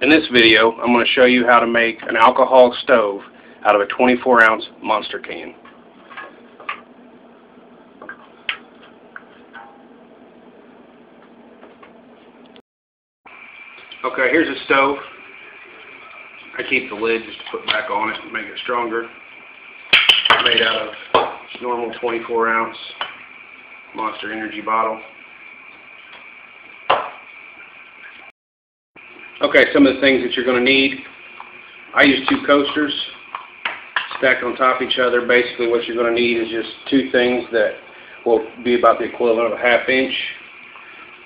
In this video, I'm going to show you how to make an alcohol stove out of a 24-ounce Monster can. Okay, here's a stove. I keep the lid just to put back on it to make it stronger. Made out of normal 24-ounce Monster Energy bottle. Okay, some of the things that you're going to need. I use 2 coasters stacked on top of each other. Basically what you're going to need is just 2 things that will be about the equivalent of a 1/2 inch.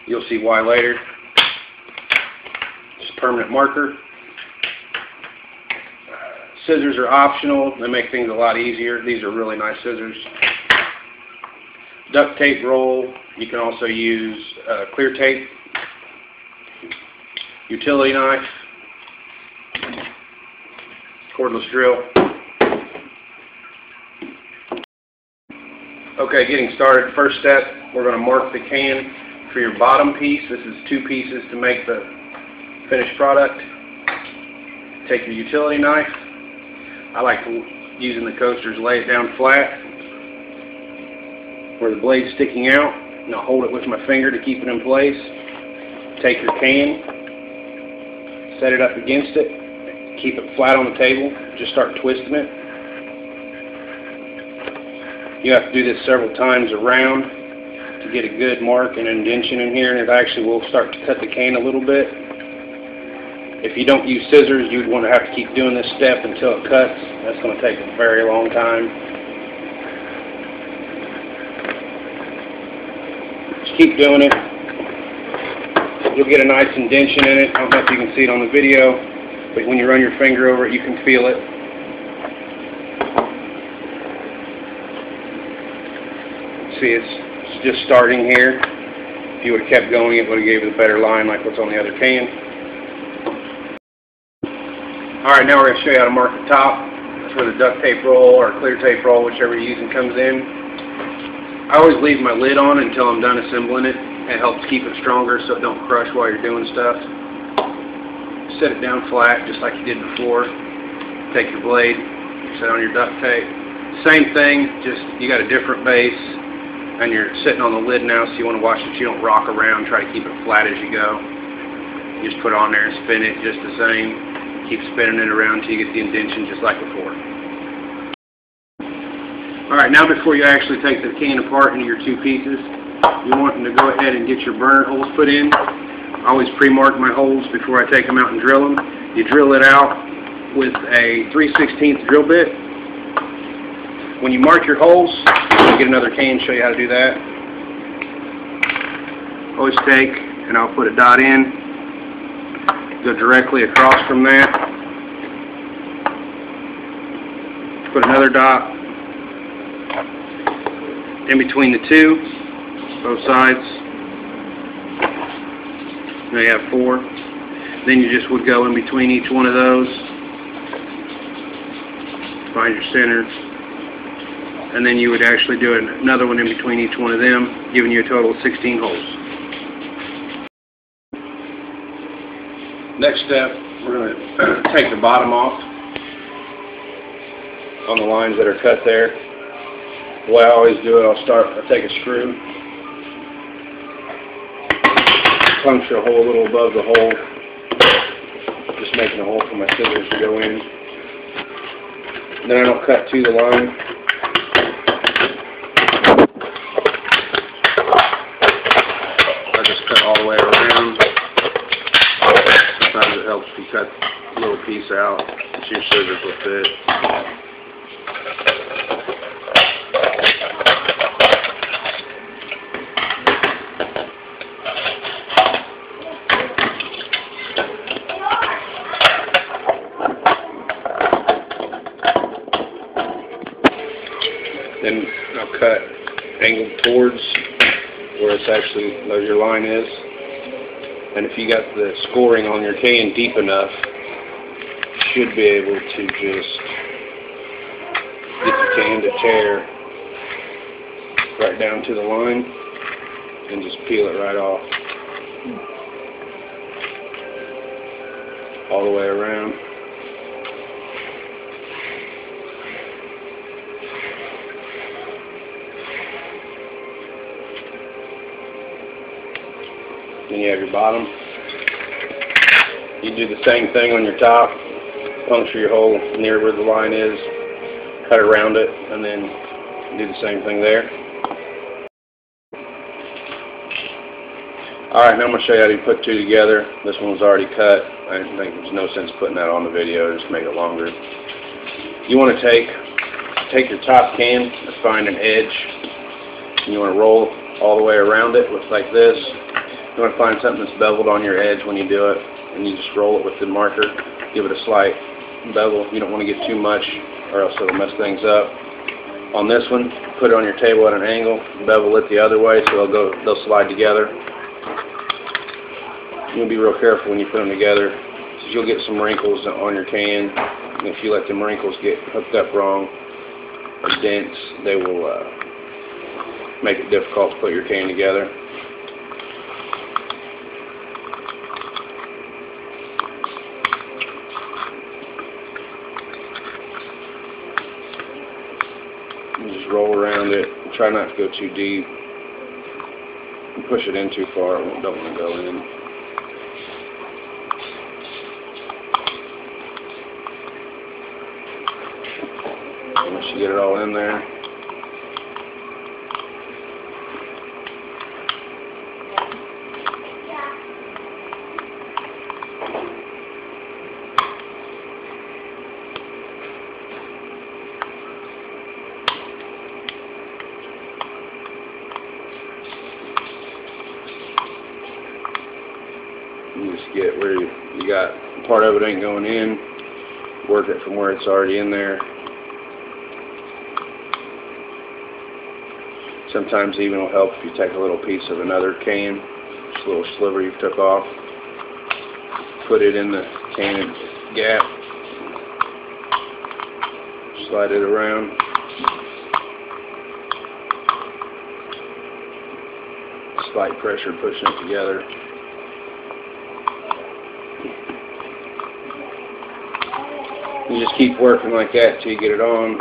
You'll see why later. Just permanent marker. Scissors are optional. They make things a lot easier. These are really nice scissors. Duct tape roll. You can also use clear tape. Utility knife, cordless drill. Okay, getting started. First step, we're going to mark the can for your bottom piece. This is 2 pieces to make the finished product. Take your utility knife. I like using the coasters, lay it down flat where the blade's sticking out, and I'll hold it with my finger to keep it in place. Take your can, set it up against it, keep it flat on the table, just start twisting it. You have to do this several times around to get a good mark and indentation in here, and it actually will start to cut the can a little bit. If you don't use scissors, you'd want to have to keep doing this step until it cuts. That's going to take a very long time. Just keep doing it. You'll get a nice indentation in it. I don't know if you can see it on the video, but when you run your finger over it, you can feel it. See, it's just starting here. If you would have kept going, it would have gave it a better line like what's on the other can. Alright, now we're going to show you how to mark the top. That's where the duct tape roll or clear tape roll, whichever you're using, comes in. I always leave my lid on until I'm done assembling it. It helps keep it stronger so it don't crush while you're doing stuff. Set it down flat just like you did before. Take your blade, set on your duct tape. Same thing, just you got a different base and you're sitting on the lid now, so you want to watch that you don't rock around. Try to keep it flat as you go. You just put it on there and spin it just the same. Keep spinning it around until you get the indentation just like before. Alright, now before you actually take the can apart into your 2 pieces, you want them to go ahead and get your burner holes put in. I always pre-mark my holes before I take them out and drill them. You drill it out with a 3/16 drill bit. When you mark your holes, I'll get another can and show you how to do that. Always take, and I'll put a dot in, go directly across from that, put another dot in between the 2. Both sides. Now you have 4. Then you just would go in between each one of those. Find your center. And then you would actually do another one in between each one of them, giving you a total of 16 holes. Next step, we're going to take the bottom off on the lines that are cut there. The way I always do it, I'll take a screw, puncture a hole a little above the hole, just making a hole for my scissors to go in. Then I don't cut to the line. I just cut all the way around. Sometimes it helps if you cut a little piece out, so your scissors will fit. Then I'll cut angled towards where it's actually, where your line is. And if you got the scoring on your can deep enough, you should be able to just get the can to tear right down to the line and just peel it right off. all the way around. Then you have your bottom. You do the same thing on your top. Puncture your hole near where the line is, cut around it, and then do the same thing there. Alright, now I'm going to show you how to put two together. This one was already cut. I think there's no sense putting that on the video, just make it longer. You want to take your top can and find an edge, and you want to roll all the way around it, looks like this. You want to find something that's beveled on your edge when you do it, and you just roll it with the marker, give it a slight bevel. You don't want to get too much or else it'll mess things up. On this one, put it on your table at an angle, bevel it the other way so they'll slide together. You'll be real careful when you put them together because you'll get some wrinkles on your can, and if you let them wrinkles get hooked up wrong or dents, they will make it difficult to put your can together. You just roll around it. Try not to go too deep. Push it in too far. Don't want to go in. Once you get it all in there, you just get where you got part of it ain't going in, work it from where it's already in there. Sometimes even will help if you take a little piece of another can, just a little sliver you took off, put it in the can gap, slide it around. Slight pressure pushing it together. You just keep working like that until you get it on.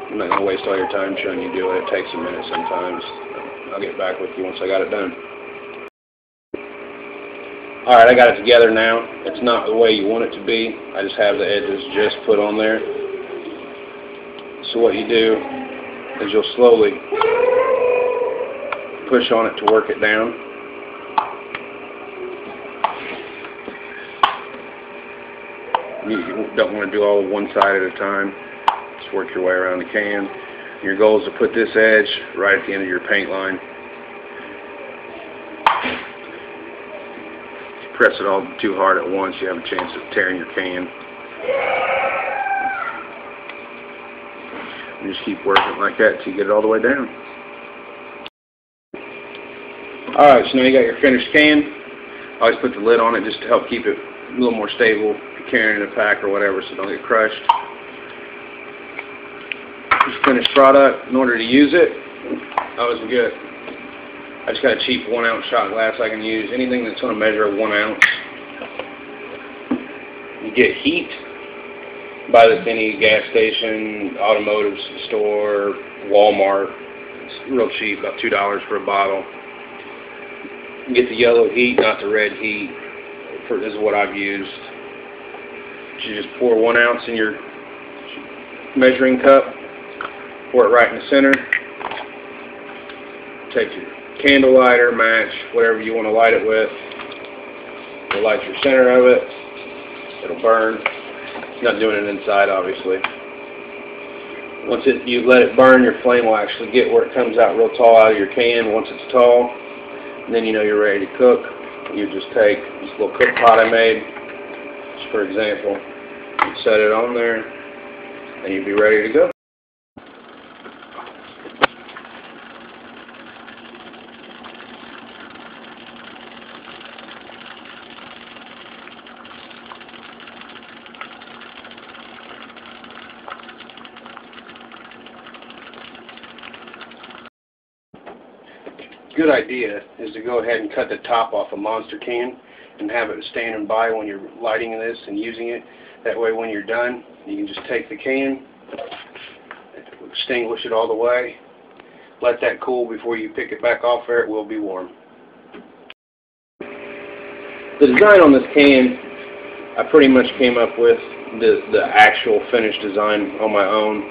I'm not going to waste all your time showing you do it. It takes a minute sometimes. I'll get back with you once I got it done. Alright, I got it together now. It's not the way you want it to be. I just have the edges just put on there. So what you do is you'll slowly push on it to work it down. You don't want to do all one side at a time. Just work your way around the can. Your goal is to put this edge right at the end of your paint line. If you press it all too hard at once, you have a chance of tearing your can. And just keep working like that until you get it all the way down. Alright, so now you got your finished can. I always put the lid on it just to help keep it a little more stable if you're carrying in a pack or whatever, so don't get crushed. This finished product, in order to use it, I always get, I just got a cheap 1 ounce shot glass I can use. Anything that's going to measure 1 ounce. You get heat by any gas station, automotive store, Walmart. It's real cheap, about $2 for a bottle. You get the yellow heat, not the red heat. This is what I've used. You just pour 1 ounce in your measuring cup, pour it right in the center. Take your candle lighter, match, whatever you want to light it with. You'll light your center of it. It'll burn. It's not doing it inside, obviously. Once you let it burn, your flame will actually get where it comes out real tall out of your can. Once it's tall, then you know you're ready to cook. You just take this little cook pot I made, just for example, set it on there, and you'll be ready to go. Good idea is to go ahead and cut the top off a Monster can and have it standing by when you're lighting this and using it. That way when you're done, you can just take the can, extinguish it all the way, let that cool before you pick it back off there. It will be warm. The design on this can, I pretty much came up with the actual finished design on my own.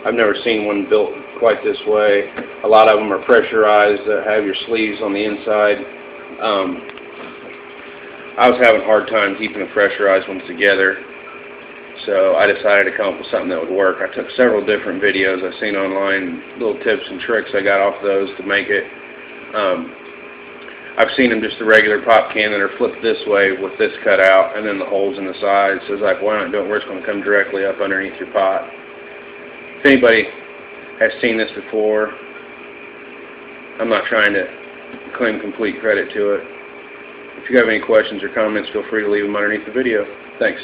I've never seen one built quite this way. A lot of them are pressurized that have your sleeves on the inside. I was having a hard time keeping the pressurized ones together, so I decided to come up with something that would work. I took several different videos I've seen online, little tips and tricks I got off those to make it. I've seen them just the regular pop can that are flipped this way with this cut out and then the holes in the sides. So it's like, why not do it where it's going to come directly up underneath your pot? If anybody has seen this before, I'm not trying to claim complete credit to it. If you have any questions or comments, feel free to leave them underneath the video. Thanks.